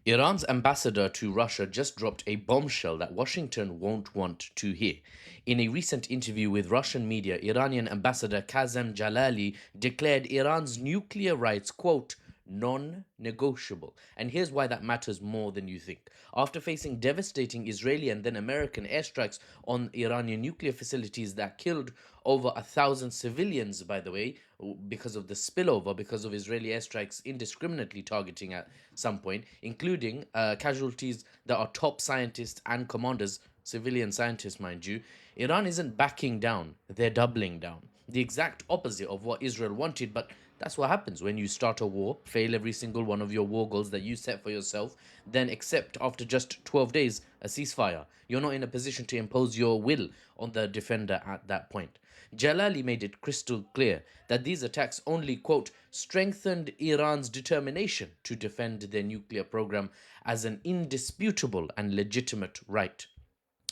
Iran's ambassador to Russia just dropped a bombshell that Washington won't want to hear. In a recent interview with Russian media, Iranian ambassador Kazem Jalali declared Iran's nuclear rights, quote, non-negotiable. And here's why that matters more than you think. After facing devastating Israeli and then American airstrikes on Iranian nuclear facilities that killed over 1,000 civilians, by the way, because of the spillover, because of Israeli airstrikes indiscriminately targeting at some point, including casualties that are top scientists and commanders, civilian scientists, mind you, Iran isn't backing down, they're doubling down. The exact opposite of what Israel wanted, but that's what happens when you start a war, fail every single one of your war goals that you set for yourself, then accept after just 12 days a ceasefire. You're not in a position to impose your will on the defender at that point. Jalali made it crystal clear that these attacks only, quote, strengthened Iran's determination to defend their nuclear program as an indisputable and legitimate right.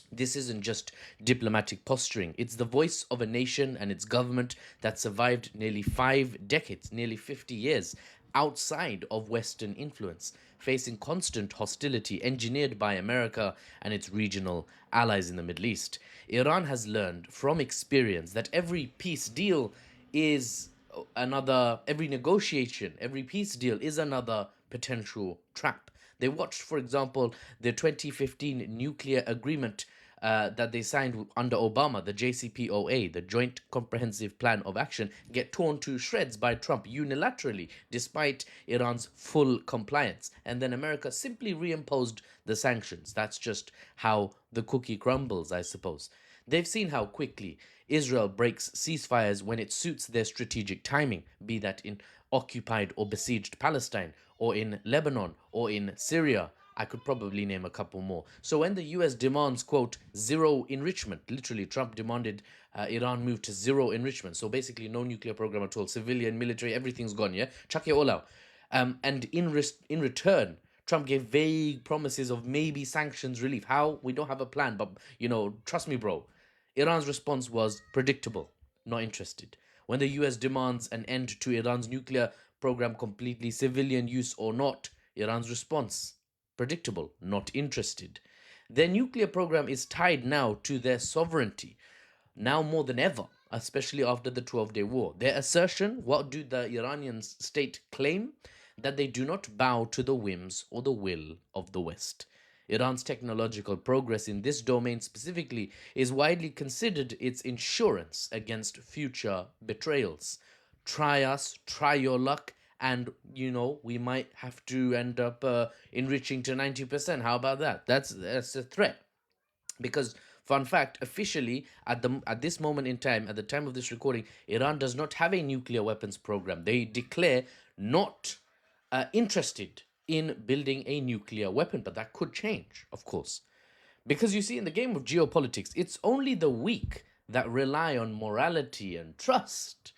This isn't just diplomatic posturing. It's the voice of a nation and its government that survived nearly 5 decades, nearly 50 years, outside of Western influence, facing constant hostility engineered by America and its regional allies in the Middle East. Iran has learned from experience that every peace deal is every negotiation, every peace deal is another potential trap. They watched, for example, the 2015 nuclear agreement that they signed under Obama, the JCPOA, the Joint Comprehensive Plan of Action, get torn to shreds by Trump unilaterally, despite Iran's full compliance. And then America simply reimposed the sanctions. That's just how the cookie crumbles, I suppose. They've seen how quickly Israel breaks ceasefires when it suits their strategic timing, be that in occupied or besieged Palestine, or in Lebanon, or in Syria. I could probably name a couple more. So when the US demands, quote, zero enrichment, literally Trump demanded Iran move to zero enrichment. So basically no nuclear program at all, civilian, military, everything's gone, yeah? Chuck it all out. And in return, Trump gave vague promises of maybe sanctions relief. How? We don't have a plan, but, trust me, bro. Iran's response was predictable, not interested. When the US demands an end to Iran's nuclear program, completely civilian use or not, Iran's response, predictable, not interested. Their nuclear program is tied now to their sovereignty, now more than ever, especially after the 12-day war. Their assertion, what do the Iranian state claim? That they do not bow to the whims or the will of the West. Iran's technological progress in this domain specifically is widely considered its insurance against future betrayals. Try us, try your luck, and we might have to end up enriching to 90%. How about that? That's a threat. Because, fun fact, officially at this moment in time, at the time of this recording, Iran does not have a nuclear weapons program. They declare not interested in building a nuclear weapon, but that could change, of course. Because you see, in the game of geopolitics, it's only the weak that rely on morality and trust.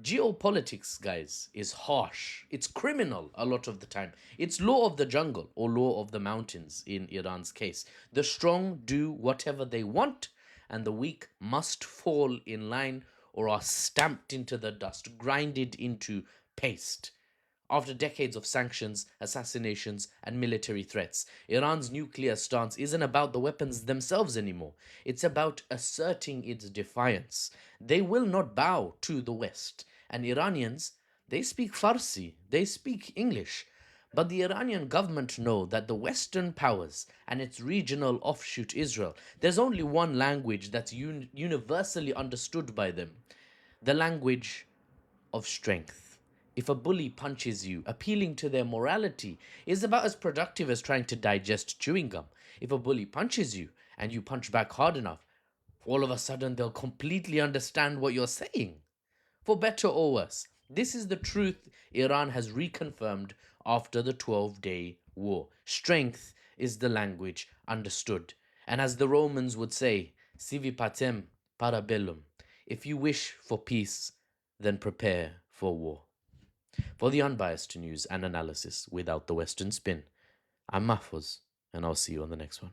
Geopolitics, guys, is harsh. It's criminal a lot of the time. It's law of the jungle or law of the mountains in Iran's case. The strong do whatever they want, and the weak must fall in line or are stamped into the dust, grinded into paste. After decades of sanctions, assassinations, and military threats, Iran's nuclear stance isn't about the weapons themselves anymore. It's about asserting its defiance. They will not bow to the West. And Iranians, they speak Farsi, they speak English. But the Iranian government know that the Western powers and its regional offshoot Israel, there's only one language that's universally understood by them. The language of strength. If a bully punches you, appealing to their morality is about as productive as trying to digest chewing gum. If a bully punches you and you punch back hard enough, all of a sudden they'll completely understand what you're saying. For better or worse, this is the truth Iran has reconfirmed after the 12-day war. Strength is the language understood. And as the Romans would say, sivi pacem para bellum. If you wish for peace, then prepare for war. For the unbiased news and analysis without the Western spin, I'm Mahfouz, and I'll see you on the next one.